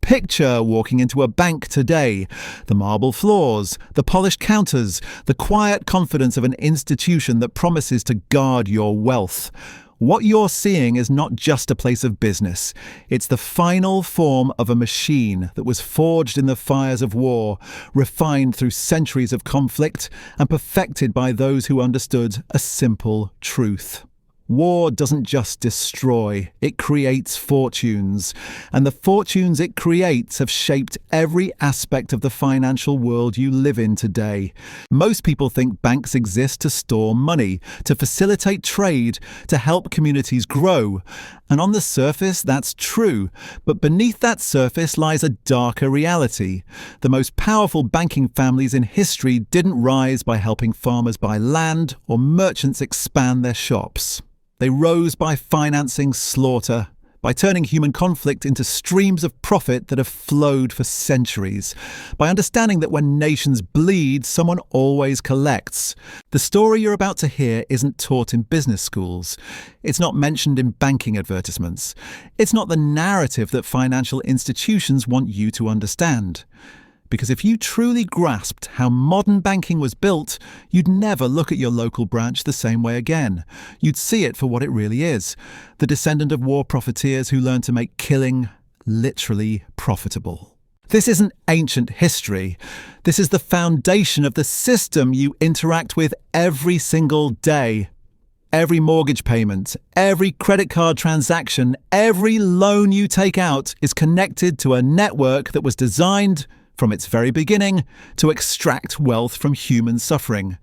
Picture walking into a bank today. The marble floors, the polished counters, the quiet confidence of an institution that promises to guard your wealth. What you're seeing is not just a place of business. It's the final form of a machine that was forged in the fires of war, refined through centuries of conflict, and perfected by those who understood a simple truth. War doesn't just destroy, it creates fortunes. And the fortunes it creates have shaped every aspect of the financial world you live in today. Most people think banks exist to store money, to facilitate trade, to help communities grow. And on the surface, that's true. But beneath that surface lies a darker reality. The most powerful banking families in history didn't rise by helping farmers buy land or merchants expand their shops. They rose by financing slaughter, by turning human conflict into streams of profit that have flowed for centuries, by understanding that when nations bleed, someone always collects. The story you're about to hear isn't taught in business schools. It's not mentioned in banking advertisements. It's not the narrative that financial institutions want you to understand. Because if you truly grasped how modern banking was built, you'd never look at your local branch the same way again. You'd see it for what it really is, the descendant of war profiteers who learned to make killing literally profitable. This isn't ancient history. This is the foundation of the system you interact with every single day. Every mortgage payment, every credit card transaction, every loan you take out is connected to a network that was designed from its very beginning, to extract wealth from human suffering.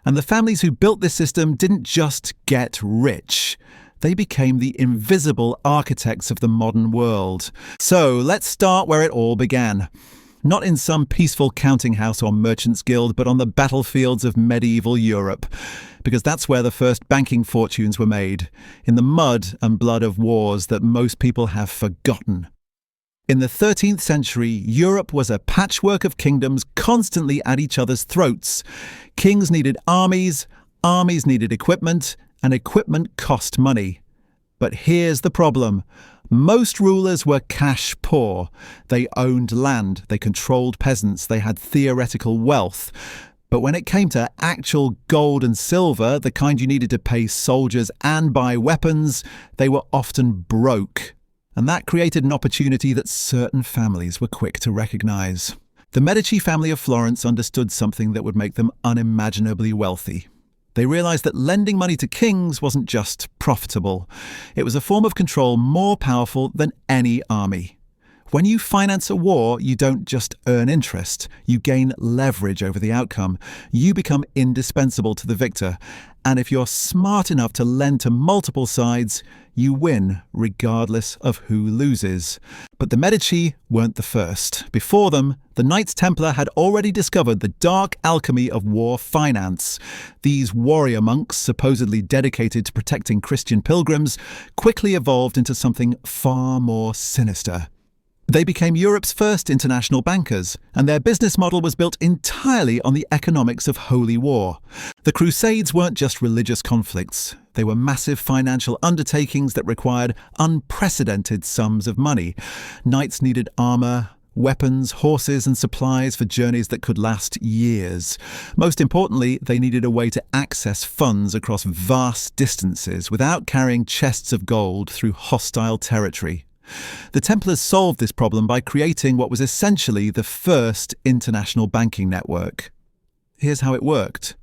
And the families who built this system didn't just get rich. They became the invisible architects of the modern world. So let's start where it all began. Not in some peaceful counting house or merchant's guild, but on the battlefields of medieval Europe. Because that's where the first banking fortunes were made, in the mud and blood of wars that most people have forgotten. In the 13th century, Europe was a patchwork of kingdoms constantly at each other's throats. Kings needed armies, armies needed equipment, and equipment cost money. But here's the problem. Most rulers were cash poor. They owned land, they controlled peasants, they had theoretical wealth. But when it came to actual gold and silver, the kind you needed to pay soldiers and buy weapons, they were often broke. And that created an opportunity that certain families were quick to recognize. The Medici family of Florence understood something that would make them unimaginably wealthy. They realized that lending money to kings wasn't just profitable. It was a form of control more powerful than any army. When you finance a war, you don't just earn interest. You gain leverage over the outcome. You become indispensable to the victor. And if you're smart enough to lend to multiple sides, you win regardless of who loses. But the Medici weren't the first. Before them, the Knights Templar had already discovered the dark alchemy of war finance. These warrior monks, supposedly dedicated to protecting Christian pilgrims, quickly evolved into something far more sinister. They became Europe's first international bankers, and their business model was built entirely on the economics of holy war. The Crusades weren't just religious conflicts. They were massive financial undertakings that required unprecedented sums of money. Knights needed armor, weapons, horses, and supplies for journeys that could last years. Most importantly, they needed a way to access funds across vast distances without carrying chests of gold through hostile territory. The Templars solved this problem by creating what was essentially the first international banking network. Here's how it worked.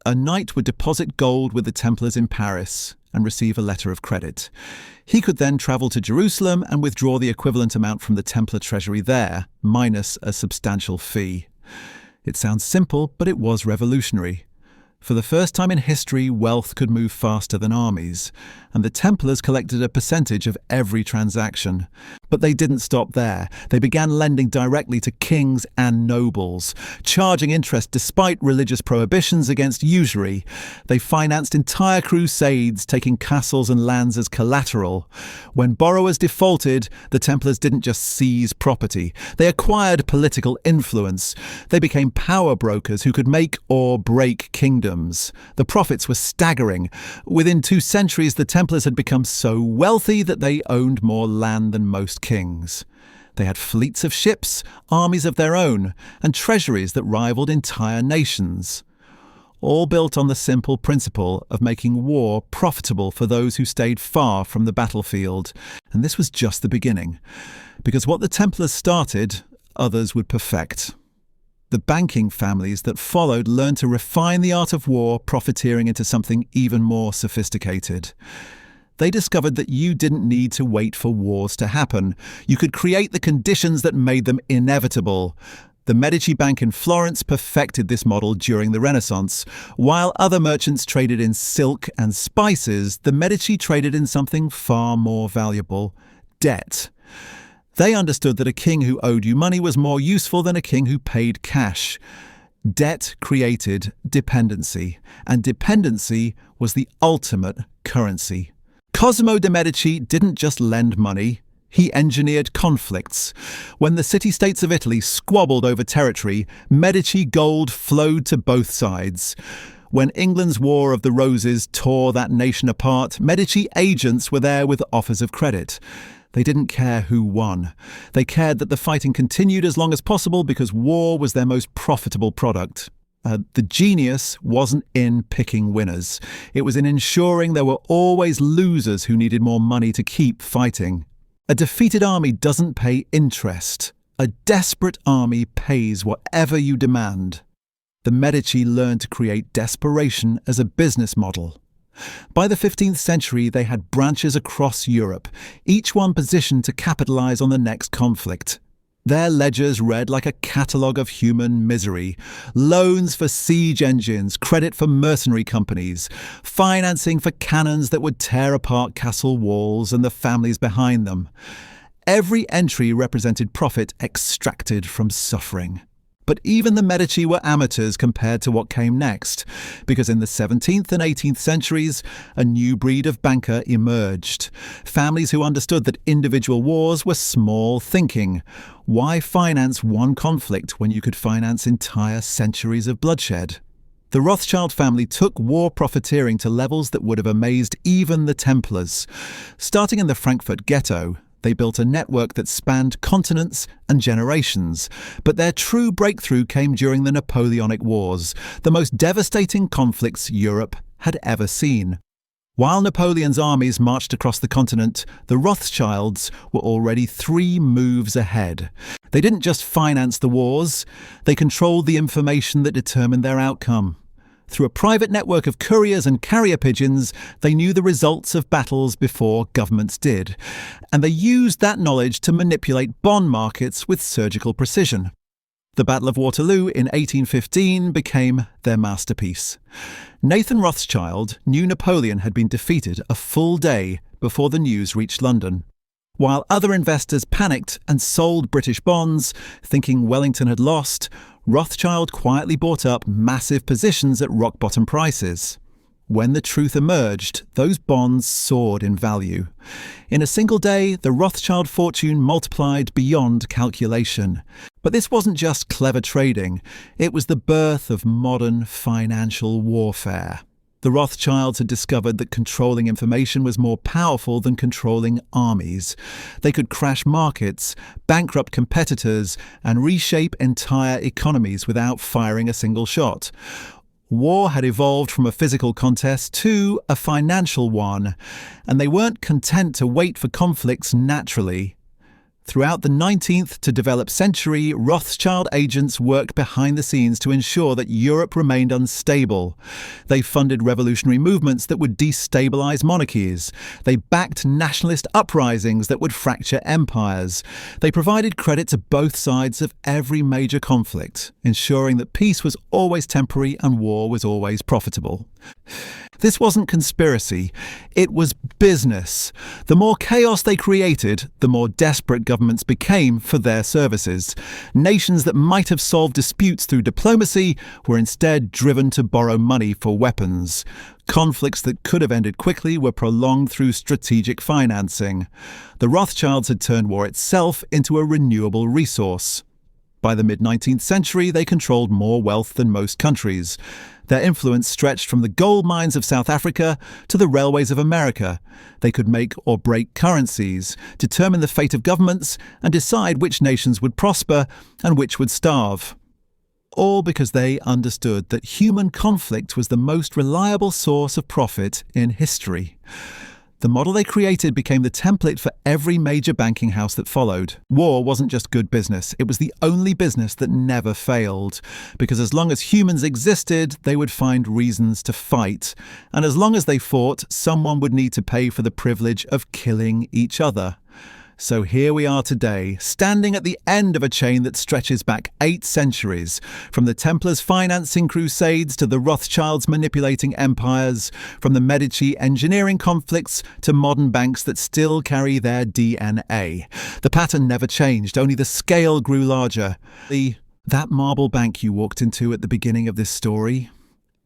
A knight would deposit gold with the Templars in Paris and receive a letter of credit. He could then travel to Jerusalem and withdraw the equivalent amount from the Templar treasury there, minus a substantial fee. It sounds simple, but it was revolutionary. For the first time in history, wealth could move faster than armies, and the Templars collected a percentage of every transaction. But they didn't stop there. They began lending directly to kings and nobles, charging interest despite religious prohibitions against usury. They financed entire crusades, taking castles and lands as collateral. When borrowers defaulted, the Templars didn't just seize property. They acquired political influence. They became power brokers who could make or break kingdoms. The profits were staggering. Within 2 centuries, the Templars had become so wealthy that they owned more land than most kings. They had fleets of ships, armies of their own, and treasuries that rivaled entire nations. All built on the simple principle of making war profitable for those who stayed far from the battlefield. And this was just the beginning, because what the Templars started, others would perfect. The banking families that followed learned to refine the art of war, profiteering into something even more sophisticated. They discovered that you didn't need to wait for wars to happen. You could create the conditions that made them inevitable. The Medici Bank in Florence perfected this model during the Renaissance. While other merchants traded in silk and spices, the Medici traded in something far more valuable: debt. They understood that a king who owed you money was more useful than a king who paid cash. Debt created dependency, and dependency was the ultimate currency. Cosimo de' Medici didn't just lend money. He engineered conflicts. When the city-states of Italy squabbled over territory, Medici gold flowed to both sides. When England's War of the Roses tore that nation apart, Medici agents were there with offers of credit. They didn't care who won. They cared that the fighting continued as long as possible because war was their most profitable product. The genius wasn't in picking winners. It was in ensuring there were always losers who needed more money to keep fighting. A defeated army doesn't pay interest. A desperate army pays whatever you demand. The Medici learned to create desperation as a business model. By the 15th century, they had branches across Europe, each one positioned to capitalize on the next conflict. Their ledgers read like a catalogue of human misery: loans for siege engines, credit for mercenary companies, financing for cannons that would tear apart castle walls and the families behind them. Every entry represented profit extracted from suffering. But even the Medici were amateurs compared to what came next, because in the 17th and 18th centuries, a new breed of banker emerged. Families who understood that individual wars were small thinking. Why finance one conflict when you could finance entire centuries of bloodshed? The Rothschild family took war profiteering to levels that would have amazed even the Templars. Starting in the Frankfurt ghetto, they built a network that spanned continents and generations. But their true breakthrough came during the Napoleonic Wars, the most devastating conflicts Europe had ever seen. While Napoleon's armies marched across the continent, the Rothschilds were already 3 moves ahead. They didn't just finance the wars, they controlled the information that determined their outcome. Through a private network of couriers and carrier pigeons, they knew the results of battles before governments did, and they used that knowledge to manipulate bond markets with surgical precision. The Battle of Waterloo in 1815 became their masterpiece. Nathan Rothschild knew Napoleon had been defeated a full day before the news reached London. While other investors panicked and sold British bonds, thinking Wellington had lost, Rothschild quietly bought up massive positions at rock-bottom prices. When the truth emerged, those bonds soared in value. In a single day, the Rothschild fortune multiplied beyond calculation. But this wasn't just clever trading, it was the birth of modern financial warfare. The Rothschilds had discovered that controlling information was more powerful than controlling armies. They could crash markets, bankrupt competitors, and reshape entire economies without firing a single shot. War had evolved from a physical contest to a financial one, and they weren't content to wait for conflicts naturally. Throughout the 19th to developed century, Rothschild agents worked behind the scenes to ensure that Europe remained unstable. They funded revolutionary movements that would destabilize monarchies. They backed nationalist uprisings that would fracture empires. They provided credit to both sides of every major conflict, ensuring that peace was always temporary and war was always profitable. This wasn't conspiracy, it was business. The more chaos they created, the more desperate governments became for their services. Nations that might have solved disputes through diplomacy were instead driven to borrow money for weapons. Conflicts that could have ended quickly were prolonged through strategic financing. The Rothschilds had turned war itself into a renewable resource. By the mid-19th century, they controlled more wealth than most countries. Their influence stretched from the gold mines of South Africa to the railways of America. They could make or break currencies, determine the fate of governments, and decide which nations would prosper and which would starve. All because they understood that human conflict was the most reliable source of profit in history. The model they created became the template for every major banking house that followed. War wasn't just good business, it was the only business that never failed. Because as long as humans existed, they would find reasons to fight. And as long as they fought, someone would need to pay for the privilege of killing each other. So here we are today, standing at the end of a chain that stretches back 8 centuries, from the Templars' financing crusades to the Rothschilds manipulating empires, from the Medici engineering conflicts to modern banks that still carry their DNA. The pattern never changed, only the scale grew larger. That marble bank you walked into at the beginning of this story,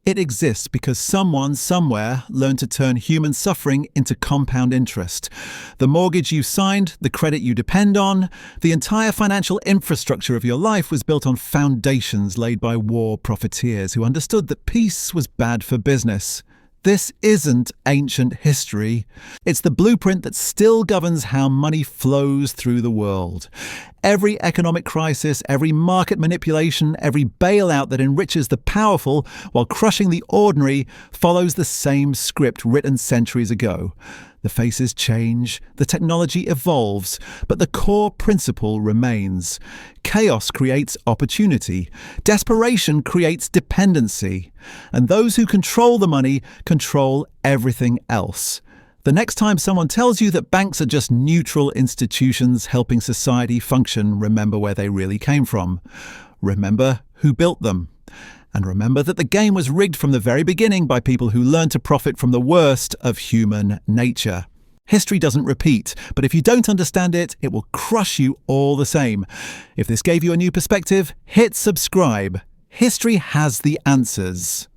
it exists because someone somewhere learned to turn human suffering into compound interest. The mortgage you signed, the credit you depend on, the entire financial infrastructure of your life was built on foundations laid by war profiteers who understood that peace was bad for business. This isn't ancient history. It's the blueprint that still governs how money flows through the world. Every economic crisis, every market manipulation, every bailout that enriches the powerful while crushing the ordinary follows the same script written centuries ago. The faces change, the technology evolves, but the core principle remains. Chaos creates opportunity. Desperation creates dependency. And those who control the money control everything else. The next time someone tells you that banks are just neutral institutions helping society function, remember where they really came from. Remember who built them. And remember that the game was rigged from the very beginning by people who learned to profit from the worst of human nature. History doesn't repeat, but if you don't understand it, it will crush you all the same. If this gave you a new perspective, hit subscribe. History has the answers.